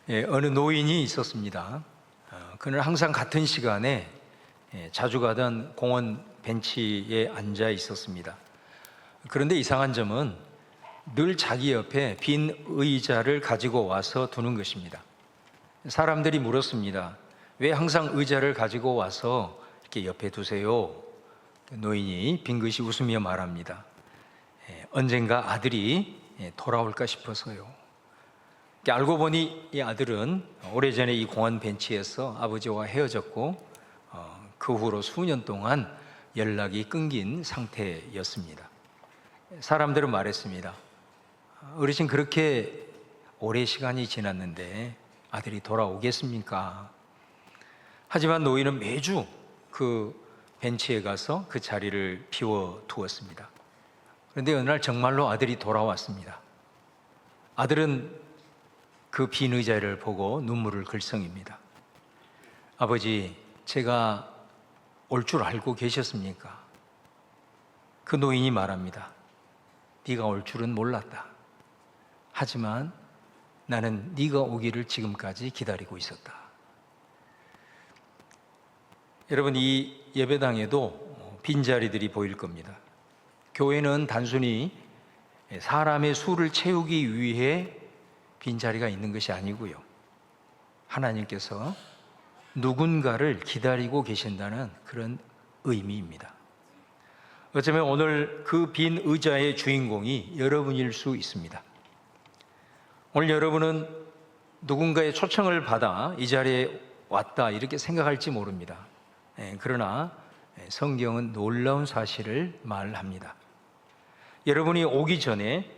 어느 노인이 있었습니다. 그는 항상 같은 시간에 자주 가던 공원 벤치에 앉아 있었습니다. 그런데 이상한 점은 늘 자기 옆에 빈 의자를 가지고 와서 두는 것입니다. 사람들이 물었습니다. 왜 항상 의자를 가지고 와서 이렇게 옆에 두세요? 노인이 빙긋이 웃으며 말합니다. 언젠가 아들이 돌아올까 싶어서요. 알고 보니 이 아들은 오래전에 이 공원 벤치에서 아버지와 헤어졌고 그 후로 수년 동안 연락이 끊긴 상태였습니다. 사람들은 말했습니다. 어르신, 그렇게 오래 시간이 지났는데 아들이 돌아오겠습니까? 하지만 노인은 매주 그 벤치에 가서 그 자리를 비워두었습니다. 그런데 어느 날 정말로 아들이 돌아왔습니다. 아들은 그 빈 의자를 보고 눈물을 글썽입니다. 아버지, 제가 올 줄 알고 계셨습니까? 그 노인이 말합니다. 네가 올 줄은 몰랐다. 하지만 나는 네가 오기를 지금까지 기다리고 있었다. 여러분, 이 예배당에도 빈자리들이 보일 겁니다. 교회는 단순히 사람의 수를 채우기 위해 빈자리가 있는 것이 아니고요, 하나님께서 누군가를 기다리고 계신다는 그런 의미입니다. 어쩌면 오늘 그 빈 의자의 주인공이 여러분일 수 있습니다. 오늘 여러분은 누군가의 초청을 받아 이 자리에 왔다 이렇게 생각할지 모릅니다. 그러나 성경은 놀라운 사실을 말합니다. 여러분이 오기 전에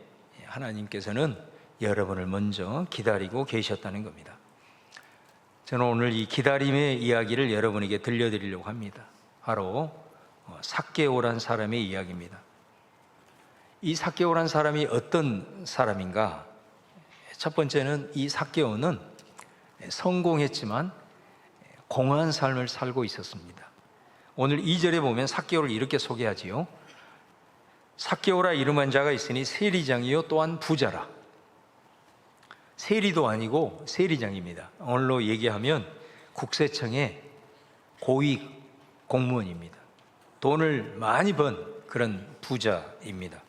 하나님께서는 여러분을 먼저 기다리고 계셨다는 겁니다. 저는 오늘 이 기다림의 이야기를 여러분에게 들려드리려고 합니다. 바로 삭개오란 사람의 이야기입니다. 이 삭개오란 사람이 어떤 사람인가? 첫 번째는 이 삭개오는 성공했지만 공허한 삶을 살고 있었습니다. 오늘 2절에 보면 삭개오를 이렇게 소개하지요. 삭개오라 이름한 자가 있으니 세리장이요 또한 부자라. 세리도 아니고 세리장입니다. 오늘로 얘기하면 국세청의 고위 공무원입니다. 돈을 많이 번 그런 부자입니다.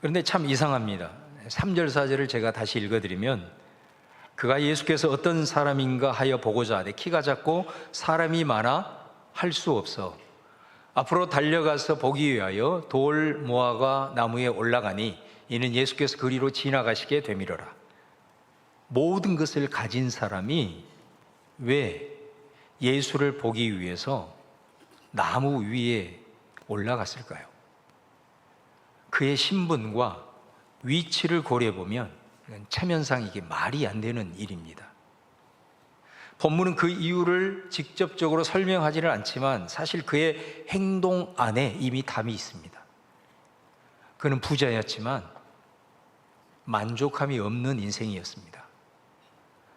그런데 참 이상합니다. 3절 4절을 제가 다시 읽어드리면, 그가 예수께서 어떤 사람인가 하여 보고자 하되 키가 작고 사람이 많아 할 수 없어 앞으로 달려가서 보기 위하여 돌 모아가 나무에 올라가니 이는 예수께서 그리로 지나가시게 되미러라. 모든 것을 가진 사람이 왜 예수를 보기 위해서 나무 위에 올라갔을까요? 그의 신분과 위치를 고려해 보면 체면상 이게 말이 안 되는 일입니다. 본문은 그 이유를 직접적으로 설명하지는 않지만 사실 그의 행동 안에 이미 담이 있습니다. 그는 부자였지만 만족함이 없는 인생이었습니다.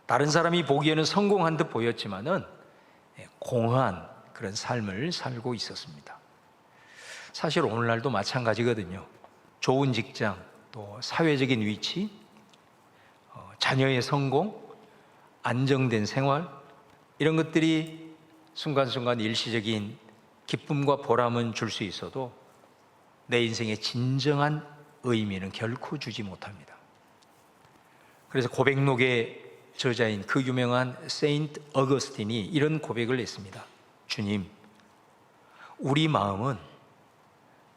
다른 사람이 보기에는 성공한 듯 보였지만은 공허한 그런 삶을 살고 있었습니다. 사실 오늘날도 마찬가지거든요. 좋은 직장, 또 사회적인 위치, 자녀의 성공, 안정된 생활, 이런 것들이 순간순간 일시적인 기쁨과 보람은 줄 수 있어도 내 인생의 진정한 의미는 결코 주지 못합니다. 그래서 고백록의 저자인 그 유명한 세인트 어거스틴이 이런 고백을 했습니다. 주님, 우리 마음은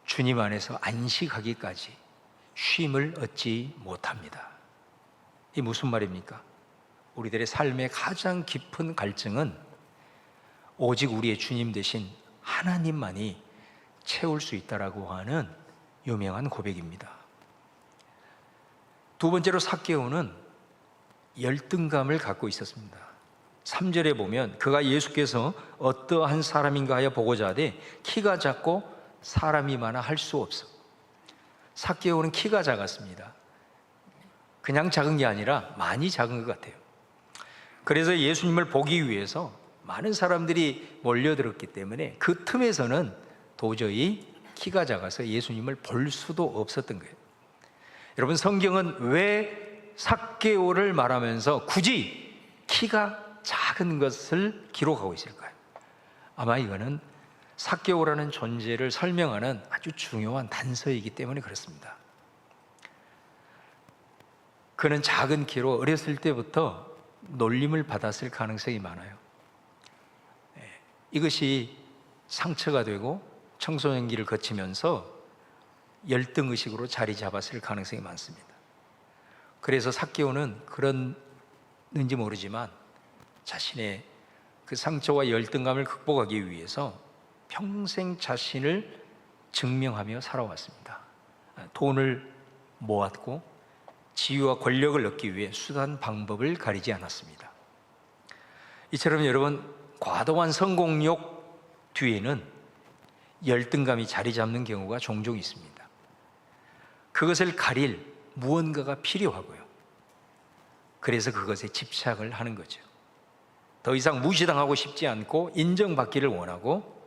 주님 안에서 안식하기까지 쉼을 얻지 못합니다. 이 무슨 말입니까? 우리들의 삶의 가장 깊은 갈증은 오직 우리의 주님 되신 하나님만이 채울 수 있다라고 하는 유명한 고백입니다. 두 번째로 삭개오는 열등감을 갖고 있었습니다. 3절에 보면 그가 예수께서 어떠한 사람인가 하여 보고자 하되 키가 작고 사람이 많아 할 수 없어. 삭개오는 키가 작았습니다. 그냥 작은 게 아니라 많이 작은 것 같아요. 그래서 예수님을 보기 위해서 많은 사람들이 몰려들었기 때문에 그 틈에서는 도저히 키가 작아서 예수님을 볼 수도 없었던 거예요. 여러분, 성경은 왜 삭개오를 말하면서 굳이 키가 작은 것을 기록하고 있을까요? 아마 이거는 삭개오라는 존재를 설명하는 아주 중요한 단서이기 때문에 그렇습니다. 그는 작은 키로 어렸을 때부터 놀림을 받았을 가능성이 많아요. 이것이 상처가 되고 청소년기를 거치면서 열등의식으로 자리 잡았을 가능성이 많습니다. 그래서 삭개오는 그랬는지 모르지만 자신의 그 상처와 열등감을 극복하기 위해서 평생 자신을 증명하며 살아왔습니다. 돈을 모았고 지위와 권력을 얻기 위해 수단 방법을 가리지 않았습니다. 이처럼 여러분, 과도한 성공욕 뒤에는 열등감이 자리 잡는 경우가 종종 있습니다. 그것을 가릴 무언가가 필요하고요. 그래서 그것에 집착을 하는 거죠. 더 이상 무시당하고 싶지 않고 인정받기를 원하고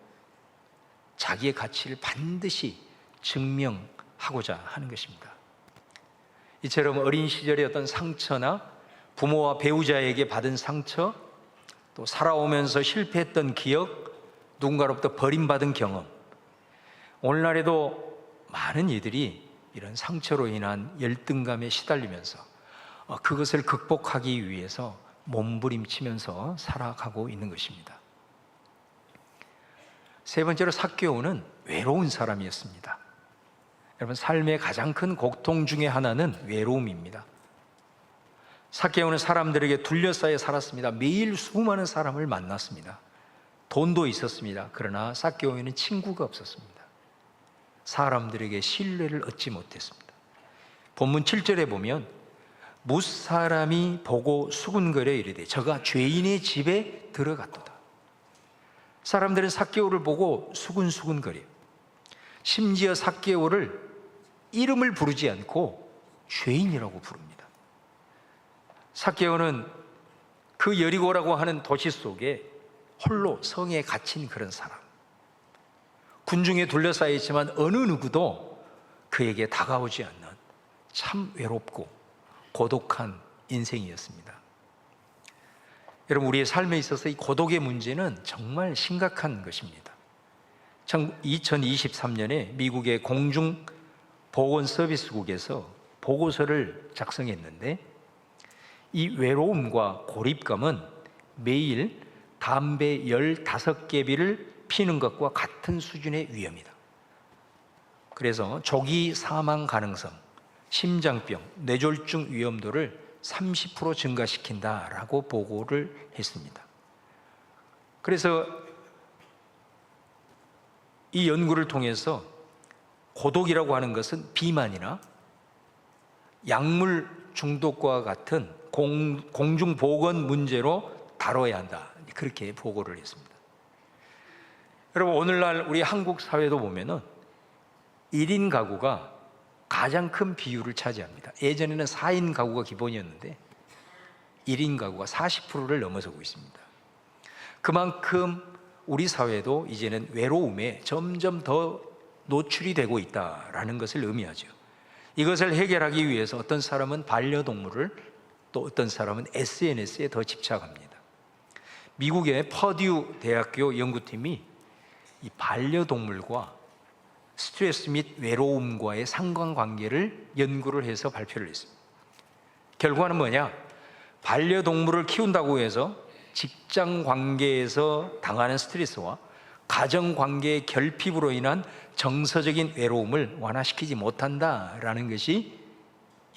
자기의 가치를 반드시 증명하고자 하는 것입니다. 이처럼 어린 시절의 어떤 상처나 부모와 배우자에게 받은 상처, 또 살아오면서 실패했던 기억, 누군가로부터 버림받은 경험, 오늘날에도 많은 이들이 이런 상처로 인한 열등감에 시달리면서 그것을 극복하기 위해서 몸부림치면서 살아가고 있는 것입니다. 세 번째로 삭개오는 외로운 사람이었습니다. 여러분, 삶의 가장 큰 고통 중에 하나는 외로움입니다. 삭개오는 사람들에게 둘러싸여 살았습니다. 매일 수많은 사람을 만났습니다. 돈도 있었습니다. 그러나 삭개오에는 친구가 없었습니다. 사람들에게 신뢰를 얻지 못했습니다. 본문 7절에 보면 무사람이 보고 수군거려 이르되 저가 죄인의 집에 들어갔도다. 사람들은 삭개오를 보고 수군수군거려요. 심지어 삭개오를 이름을 부르지 않고 죄인이라고 부릅니다. 삭개오는 그 여리고라고 하는 도시 속에 홀로 성에 갇힌 그런 사람, 군중에 둘러싸여 있지만 어느 누구도 그에게 다가오지 않는 참 외롭고 고독한 인생이었습니다. 여러분, 우리의 삶에 있어서 이 고독의 문제는 정말 심각한 것입니다. 2023년에 미국의 공중보건서비스국에서 보고서를 작성했는데 이 외로움과 고립감은 매일 담배 15개비를 피는 것과 같은 수준의 위험이다. 그래서 조기 사망 가능성, 심장병, 뇌졸중 위험도를 30% 증가시킨다라고 보고를 했습니다. 그래서 이 연구를 통해서 고독이라고 하는 것은 비만이나 약물 중독과 같은 공중보건 문제로 다뤄야 한다, 그렇게 보고를 했습니다. 여러분, 오늘날 우리 한국 사회도 보면은 1인 가구가 가장 큰 비율을 차지합니다. 예전에는 4인 가구가 기본이었는데 1인 가구가 40%를 넘어서고 있습니다. 그만큼 우리 사회도 이제는 외로움에 점점 더 노출이 되고 있다라는 것을 의미하죠. 이것을 해결하기 위해서 어떤 사람은 반려동물을, 또 어떤 사람은 SNS에 더 집착합니다. 미국의 퍼듀 대학교 연구팀이 이 반려동물과 스트레스 및 외로움과의 상관관계를 연구를 해서 발표를 했습니다. 결과는 뭐냐? 반려동물을 키운다고 해서 직장 관계에서 당하는 스트레스와 가정 관계의 결핍으로 인한 정서적인 외로움을 완화시키지 못한다라는 것이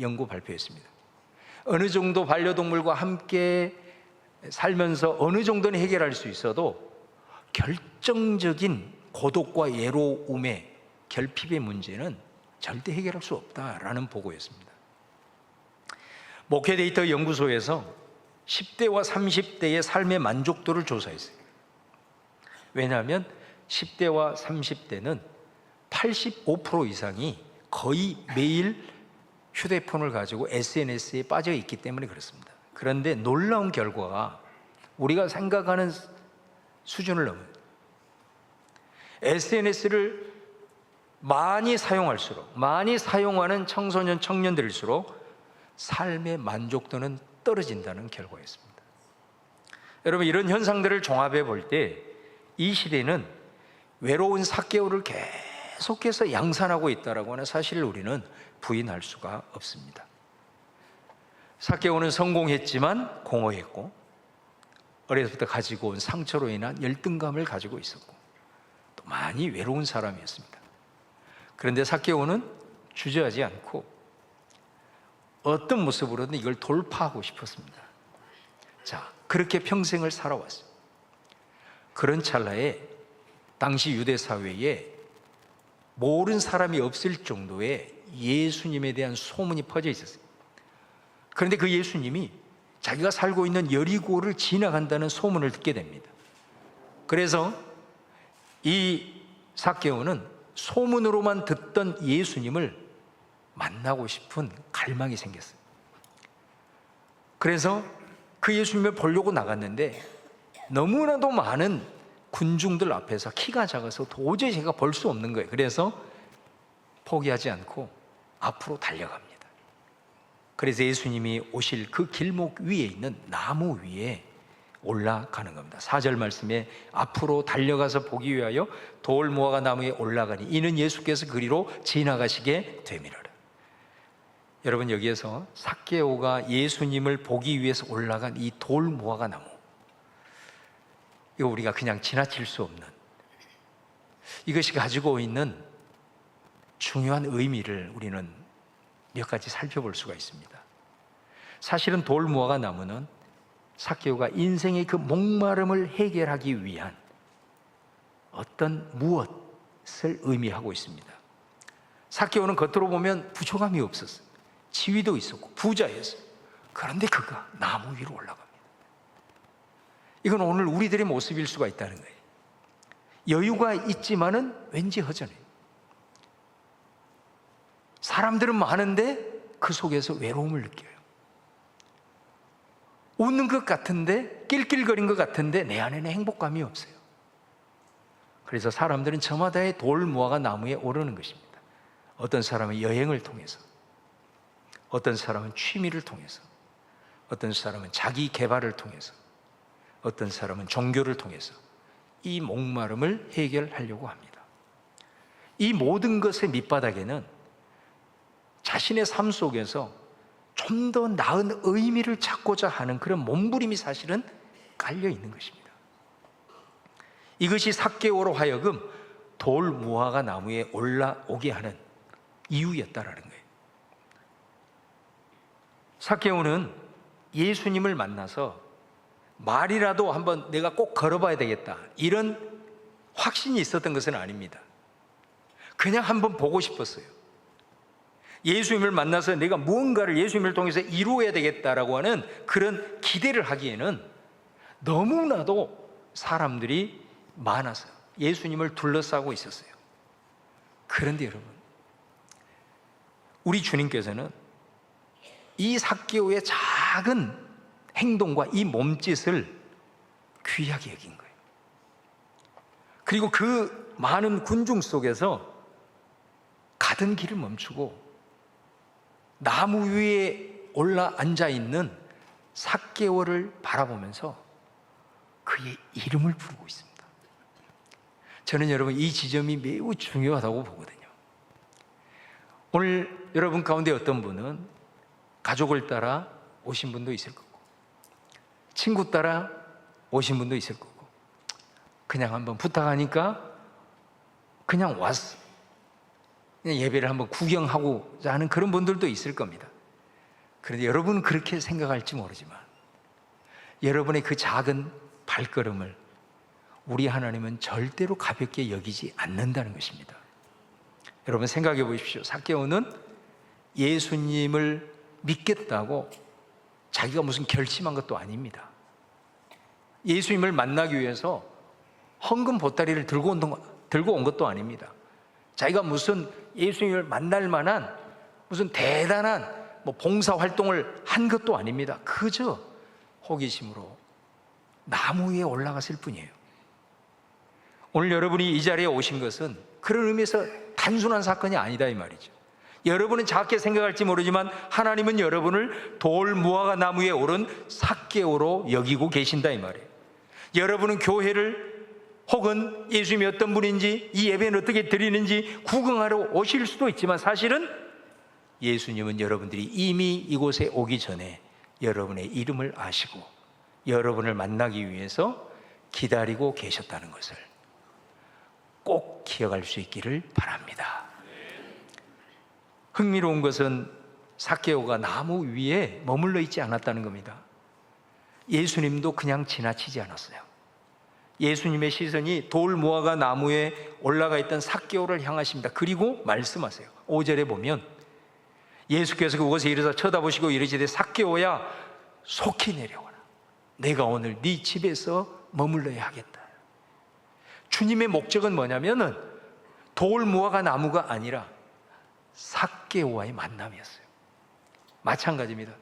연구 발표였습니다. 어느 정도 반려동물과 함께 살면서 어느 정도는 해결할 수 있어도 결정적인 고독과 외로움의 결핍의 문제는 절대 해결할 수 없다라는 보고였습니다. 목회 데이터 연구소에서 10대와 30대의 삶의 만족도를 조사했어요. 왜냐하면 10대와 30대는 85% 이상이 거의 매일 휴대폰을 가지고 SNS에 빠져 있기 때문에 그렇습니다. 그런데 놀라운 결과가 우리가 생각하는 수준을 넘어요. SNS를 많이 사용할수록, 많이 사용하는 청소년, 청년들일수록 삶의 만족도는 떨어진다는 결과였습니다. 여러분, 이런 현상들을 종합해 볼 때 이 시대는 외로운 삭개오를 계속해서 양산하고 있다라고 하는 사실을 우리는 부인할 수가 없습니다. 삭개오는 성공했지만 공허했고, 어려서부터 가지고 온 상처로 인한 열등감을 가지고 있었고, 또 많이 외로운 사람이었습니다. 그런데 삭개오는 주저하지 않고 어떤 모습으로든 이걸 돌파하고 싶었습니다. 자, 그렇게 평생을 살아왔어요. 그런 찰나에 당시 유대 사회에 모르는 사람이 없을 정도의 예수님에 대한 소문이 퍼져 있었어요. 그런데 그 예수님이 자기가 살고 있는 여리고를 지나간다는 소문을 듣게 됩니다. 그래서 이 삭개오는 소문으로만 듣던 예수님을 만나고 싶은 갈망이 생겼어요. 그래서 그 예수님을 보려고 나갔는데 너무나도 많은 군중들 앞에서 키가 작아서 도저히 제가 볼 수 없는 거예요. 그래서 포기하지 않고 앞으로 달려갑니다. 그래서 예수님이 오실 그 길목 위에 있는 나무 위에 올라가는 겁니다. 4절 말씀에 앞으로 달려가서 보기 위하여 돌 무화과 나무에 올라가니 이는 예수께서 그리로 지나가시게 됨이라. 여러분, 여기에서 삭개오가 예수님을 보기 위해서 올라간 이 돌 무화과 나무, 이거 우리가 그냥 지나칠 수 없는, 이것이 가지고 있는 중요한 의미를 우리는 몇 가지 살펴볼 수가 있습니다. 사실은 돌 무화과 나무는 삭개오가 인생의 그 목마름을 해결하기 위한 어떤 무엇을 의미하고 있습니다. 삭개오는 겉으로 보면 부족함이 없었어요. 지위도 있었고 부자였어요. 그런데 그가 나무 위로 올라갑니다. 이건 오늘 우리들의 모습일 수가 있다는 거예요. 여유가 있지만은 왠지 허전해요. 사람들은 많은데 그 속에서 외로움을 느껴요. 웃는 것 같은데, 낄낄거린 것 같은데 내 안에는 행복감이 없어요. 그래서 사람들은 저마다의 돌 무화과 나무에 오르는 것입니다. 어떤 사람은 여행을 통해서, 어떤 사람은 취미를 통해서, 어떤 사람은 자기 개발을 통해서, 어떤 사람은 종교를 통해서 이 목마름을 해결하려고 합니다. 이 모든 것의 밑바닥에는 자신의 삶 속에서 좀 더 나은 의미를 찾고자 하는 그런 몸부림이 사실은 깔려 있는 것입니다. 이것이 삭개오로 하여금 돌 무화과 나무에 올라오게 하는 이유였다라는 거예요. 삭개오는 예수님을 만나서 말이라도 한번 내가 꼭 걸어봐야 되겠다, 이런 확신이 있었던 것은 아닙니다. 그냥 한번 보고 싶었어요. 예수님을 만나서 내가 무언가를 예수님을 통해서 이루어야 되겠다라고 하는 그런 기대를 하기에는 너무나도 사람들이 많아서 예수님을 둘러싸고 있었어요. 그런데 여러분, 우리 주님께서는 이 삭개오의 작은 행동과 이 몸짓을 귀하게 여긴 거예요. 그리고 그 많은 군중 속에서 가던 길을 멈추고 나무 위에 올라 앉아 있는 삭개오를 바라보면서 그의 이름을 부르고 있습니다. 저는 여러분, 이 지점이 매우 중요하다고 보거든요. 오늘 여러분 가운데 어떤 분은 가족을 따라 오신 분도 있을 거고, 친구 따라 오신 분도 있을 거고, 그냥 한번 부탁하니까 그냥 왔어. 그냥 예배를 한번 구경하고자 하는 그런 분들도 있을 겁니다. 그런데 여러분은 그렇게 생각할지 모르지만 여러분의 그 작은 발걸음을 우리 하나님은 절대로 가볍게 여기지 않는다는 것입니다. 여러분 생각해 보십시오. 삭개오는 예수님을 믿겠다고 자기가 무슨 결심한 것도 아닙니다. 예수님을 만나기 위해서 헌금 보따리를 들고 온 것도 아닙니다. 자기가 무슨 예수님을 만날 만한 무슨 대단한 봉사활동을 한 것도 아닙니다. 그저 호기심으로 나무 위에 올라갔을 뿐이에요. 오늘 여러분이 이 자리에 오신 것은 그런 의미에서 단순한 사건이 아니다 이 말이죠. 여러분은 작게 생각할지 모르지만 하나님은 여러분을 돌 무화과 나무에 오른 삭개오로 여기고 계신다 이 말이에요. 여러분은 교회를 혹은 예수님이 어떤 분인지, 이 예배는 어떻게 드리는지 구경하러 오실 수도 있지만, 사실은 예수님은 여러분들이 이미 이곳에 오기 전에 여러분의 이름을 아시고 여러분을 만나기 위해서 기다리고 계셨다는 것을 꼭 기억할 수 있기를 바랍니다. 흥미로운 것은 삭개오가 나무 위에 머물러 있지 않았다는 겁니다. 예수님도 그냥 지나치지 않았어요. 예수님의 시선이 돌 무화과 나무에 올라가 있던 삭개오를 향하십니다. 그리고 말씀하세요. 5절에 보면 예수께서 그곳에 이르사 쳐다보시고 이르시되 삭개오야 속히 내려오라. 내가 오늘 네 집에서 머물러야 하겠다. 주님의 목적은 뭐냐면은 돌 무화과 나무가 아니라 삭개오와의 만남이었어요. 마찬가지입니다.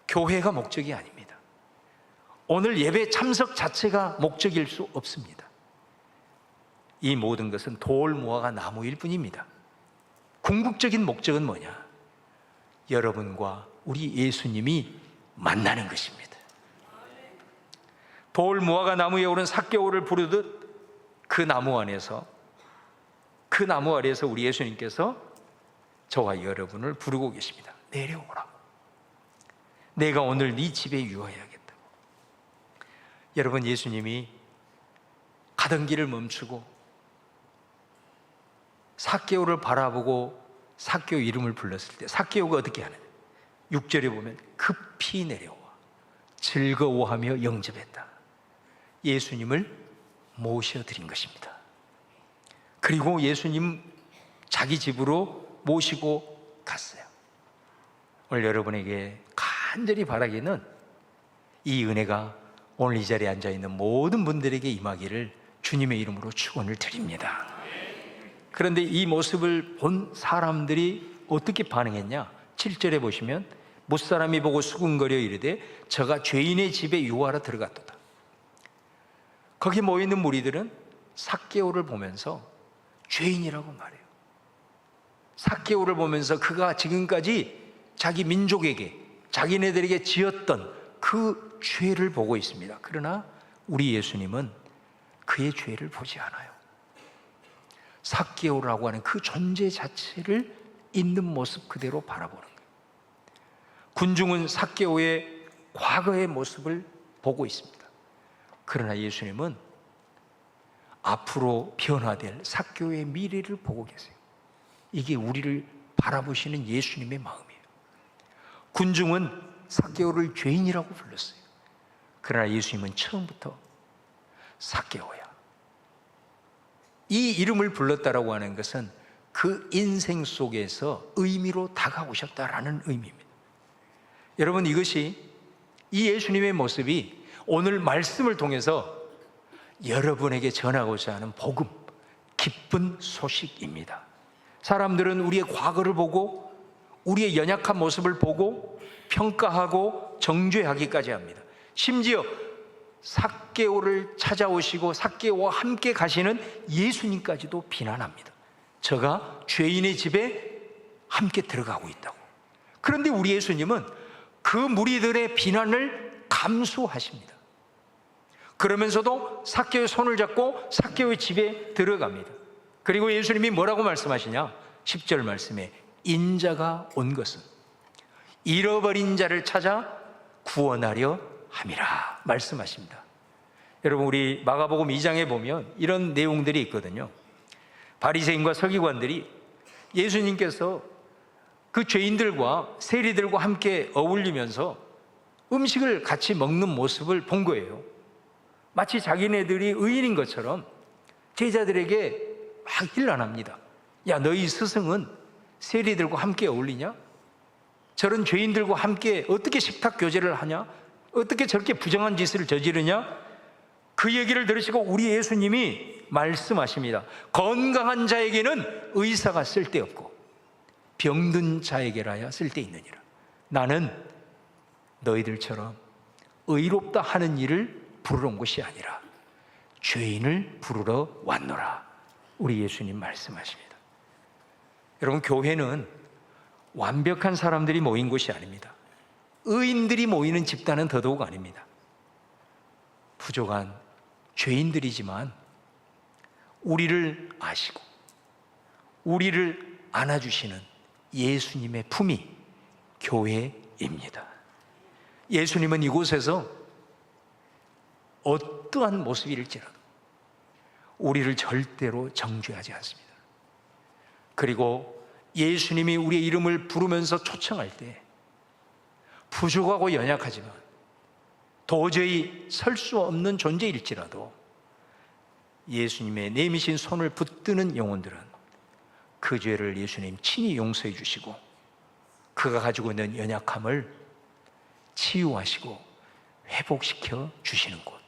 교회가 목적이 아닙니다. 오늘 예배 참석 자체가 목적일 수 없습니다. 이 모든 것은 돌 무화과 나무일 뿐입니다. 궁극적인 목적은 뭐냐? 여러분과 우리 예수님이 만나는 것입니다. 돌 무화과 나무에 오른 삭개오를 부르듯 그 나무 안에서, 그 나무 아래에서 우리 예수님께서 저와 여러분을 부르고 계십니다. 내려오라고. 내가 오늘 네 집에 유하여야겠다고. 여러분, 예수님이 가던 길을 멈추고 삭개오를 바라보고 삭개오 이름을 불렀을 때 삭개오가 어떻게 하느냐? 6절에 보면 급히 내려와 즐거워하며 영접했다. 예수님을 모셔드린 것입니다. 그리고 예수님 자기 집으로 모시고 갔어요. 오늘 여러분에게 간절히 바라기는 이 은혜가 오늘 이 자리에 앉아있는 모든 분들에게 임하기를 주님의 이름으로 축원을 드립니다. 그런데 이 모습을 본 사람들이 어떻게 반응했냐? 7절에 보시면 못사람이 보고 수군거려 이르되 저가 죄인의 집에 유하러 들어갔도다. 거기 모여있는 무리들은 삭개오를 보면서 죄인이라고 말해요. 삭개오를 보면서 그가 지금까지 자기 민족에게, 자기네들에게 지었던 그 죄를 보고 있습니다. 그러나 우리 예수님은 그의 죄를 보지 않아요. 삭개오라고 하는 그 존재 자체를 있는 모습 그대로 바라보는 거예요. 군중은 삭개오의 과거의 모습을 보고 있습니다. 그러나 예수님은 앞으로 변화될 삭개오의 미래를 보고 계세요. 이게 우리를 바라보시는 예수님의 마음이에요. 군중은 삭개오를 죄인이라고 불렀어요. 그러나 예수님은 처음부터 삭개오야. 이 이름을 불렀다라고 하는 것은 그 인생 속에서 의미로 다가오셨다라는 의미입니다. 여러분, 이것이 이 예수님의 모습이 오늘 말씀을 통해서 여러분에게 전하고자 하는 복음, 기쁜 소식입니다. 사람들은 우리의 과거를 보고 우리의 연약한 모습을 보고 평가하고 정죄하기까지 합니다. 심지어 삭개오를 찾아오시고 삭개오와 함께 가시는 예수님까지도 비난합니다. 저가 죄인의 집에 함께 들어가고 있다고. 그런데 우리 예수님은 그 무리들의 비난을 감수하십니다. 그러면서도 삭개오의 손을 잡고 삭개오의 집에 들어갑니다. 그리고 예수님이 뭐라고 말씀하시냐? 10절 말씀에 인자가 온 것은 잃어버린 자를 찾아 구원하려 함이라 말씀하십니다. 여러분, 우리 마가복음 2장에 보면 이런 내용들이 있거든요. 바리새인과 서기관들이 예수님께서 그 죄인들과 세리들과 함께 어울리면서 음식을 같이 먹는 모습을 본 거예요. 마치 자기네들이 의인인 것처럼 제자들에게 막 일난합니다. 야, 너희 스승은 세리들과 함께 어울리냐? 저런 죄인들과 함께 어떻게 식탁 교제를 하냐? 어떻게 저렇게 부정한 짓을 저지르냐? 그 얘기를 들으시고 우리 예수님이 말씀하십니다. 건강한 자에게는 의사가 쓸데없고 병든 자에게라야 쓸데있느니라. 나는 너희들처럼 의롭다 하는 일을 부르러 온 것이 아니라 죄인을 부르러 왔노라. 우리 예수님 말씀하십니다. 여러분, 교회는 완벽한 사람들이 모인 곳이 아닙니다. 의인들이 모이는 집단은 더더욱 아닙니다. 부족한 죄인들이지만 우리를 아시고 우리를 안아주시는 예수님의 품이 교회입니다. 예수님은 이곳에서 어떠한 모습일지라도 우리를 절대로 정죄하지 않습니다. 그리고 예수님이 우리의 이름을 부르면서 초청할 때 부족하고 연약하지만 도저히 설 수 없는 존재일지라도 예수님의 내미신 손을 붙드는 영혼들은 그 죄를 예수님 친히 용서해 주시고 그가 가지고 있는 연약함을 치유하시고 회복시켜 주시는 곳,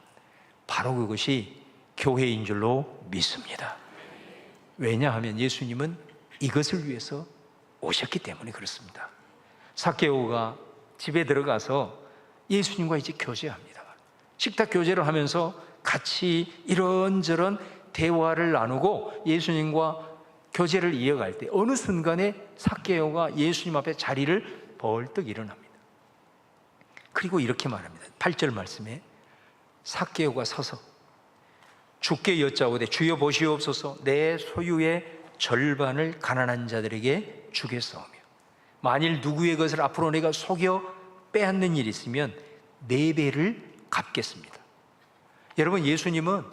바로 그것이 교회인 줄로 믿습니다. 왜냐하면 예수님은 이것을 위해서 오셨기 때문에 그렇습니다. 삭개오가 집에 들어가서 예수님과 이제 교제합니다. 식탁 교제를 하면서 같이 이런저런 대화를 나누고 예수님과 교제를 이어갈 때 어느 순간에 삭개오가 예수님 앞에 자리를 벌떡 일어납니다. 그리고 이렇게 말합니다. 8절 말씀에 삭개오가 서서 주께 여짜오되 주여 보시옵소서 내 소유의 절반을 가난한 자들에게 주겠사오며 만일 누구의 것을 앞으로 내가 속여 빼앗는 일이 있으면 4배를 갚겠습니다. 여러분, 예수님은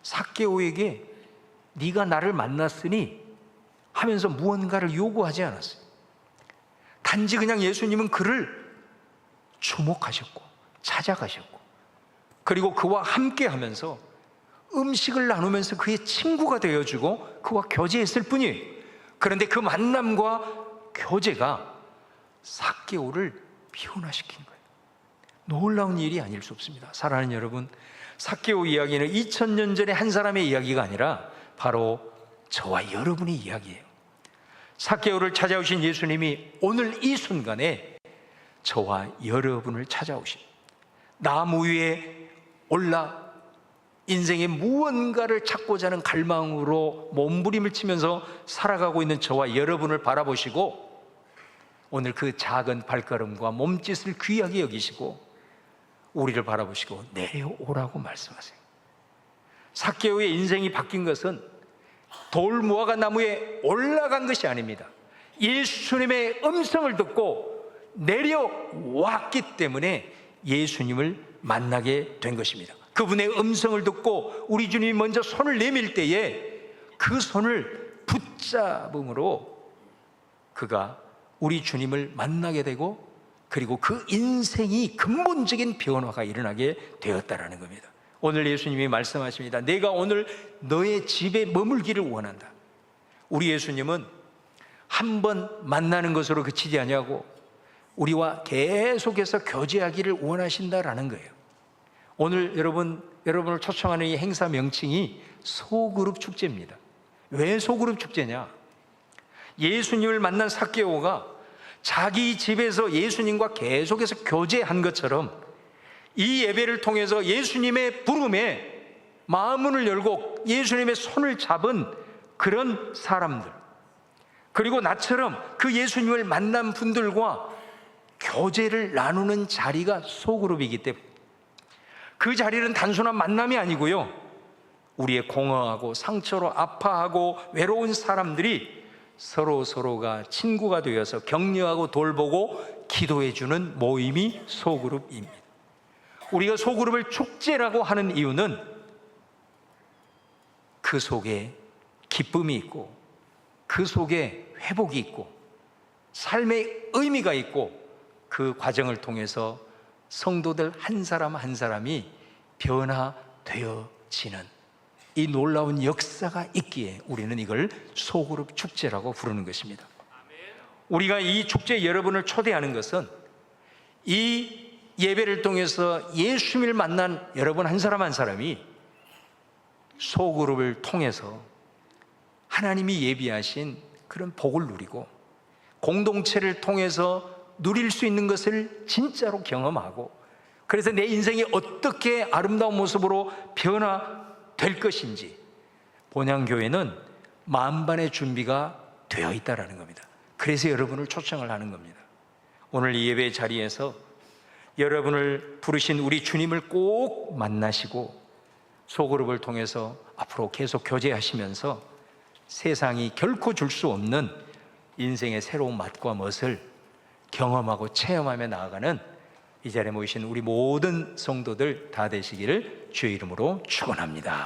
삭개오에게 네가 나를 만났으니 하면서 무언가를 요구하지 않았어요. 단지 그냥 예수님은 그를 주목하셨고 찾아가셨고 그리고 그와 함께 하면서 음식을 나누면서 그의 친구가 되어주고 그와 교제했을 뿐이에요. 그런데 그 만남과 교제가 삭개오를 변화시킨 거예요. 놀라운 일이 아닐 수 없습니다. 사랑하는 여러분, 삭개오 이야기는 2000년 전에 한 사람의 이야기가 아니라 바로 저와 여러분의 이야기예요. 삭개오를 찾아오신 예수님이 오늘 이 순간에 저와 여러분을 찾아오신, 나무 위에 올라 인생의 무언가를 찾고자 하는 갈망으로 몸부림을 치면서 살아가고 있는 저와 여러분을 바라보시고 오늘 그 작은 발걸음과 몸짓을 귀하게 여기시고 우리를 바라보시고 내려오라고 말씀하세요. 삭개오의 인생이 바뀐 것은 돌무화과 나무에 올라간 것이 아닙니다. 예수님의 음성을 듣고 내려왔기 때문에 예수님을 만나게 된 것입니다. 그분의 음성을 듣고 우리 주님이 먼저 손을 내밀 때에 그 손을 붙잡음으로 그가 우리 주님을 만나게 되고 그리고 그 인생이 근본적인 변화가 일어나게 되었다라는 겁니다. 오늘 예수님이 말씀하십니다. 내가 오늘 너의 집에 머물기를 원한다. 우리 예수님은 한 번 만나는 것으로 그치지 아니하고 우리와 계속해서 교제하기를 원하신다라는 거예요. 오늘 여러분을 초청하는 이 행사 명칭이 소그룹 축제입니다. 왜 소그룹 축제냐? 예수님을 만난 삭개오가 자기 집에서 예수님과 계속해서 교제한 것처럼 이 예배를 통해서 예수님의 부름에 마음문을 열고 예수님의 손을 잡은 그런 사람들, 그리고 나처럼 그 예수님을 만난 분들과 교제를 나누는 자리가 소그룹이기 때문에 그 자리는 단순한 만남이 아니고요, 우리의 공허하고 상처로 아파하고 외로운 사람들이 서로가 친구가 되어서 격려하고 돌보고 기도해주는 모임이 소그룹입니다. 우리가 소그룹을 축제라고 하는 이유는 그 속에 기쁨이 있고 그 속에 회복이 있고 삶의 의미가 있고 그 과정을 통해서 성도들 한 사람 한 사람이 변화되어지는 이 놀라운 역사가 있기에 우리는 이걸 소그룹 축제라고 부르는 것입니다. 우리가 이 축제에 여러분을 초대하는 것은 이 예배를 통해서 예수님을 만난 여러분 한 사람 한 사람이 소그룹을 통해서 하나님이 예비하신 그런 복을 누리고 공동체를 통해서 누릴 수 있는 것을 진짜로 경험하고 그래서 내 인생이 어떻게 아름다운 모습으로 변화될 것인지 본향교회는 만반의 준비가 되어 있다는 겁니다. 그래서 여러분을 초청을 하는 겁니다. 오늘 이 예배 자리에서 여러분을 부르신 우리 주님을 꼭 만나시고 소그룹을 통해서 앞으로 계속 교제하시면서 세상이 결코 줄 수 없는 인생의 새로운 맛과 멋을 경험하고 체험하며 나아가는 이 자리에 모이신 우리 모든 성도들 다 되시기를 주의 이름으로 축원합니다.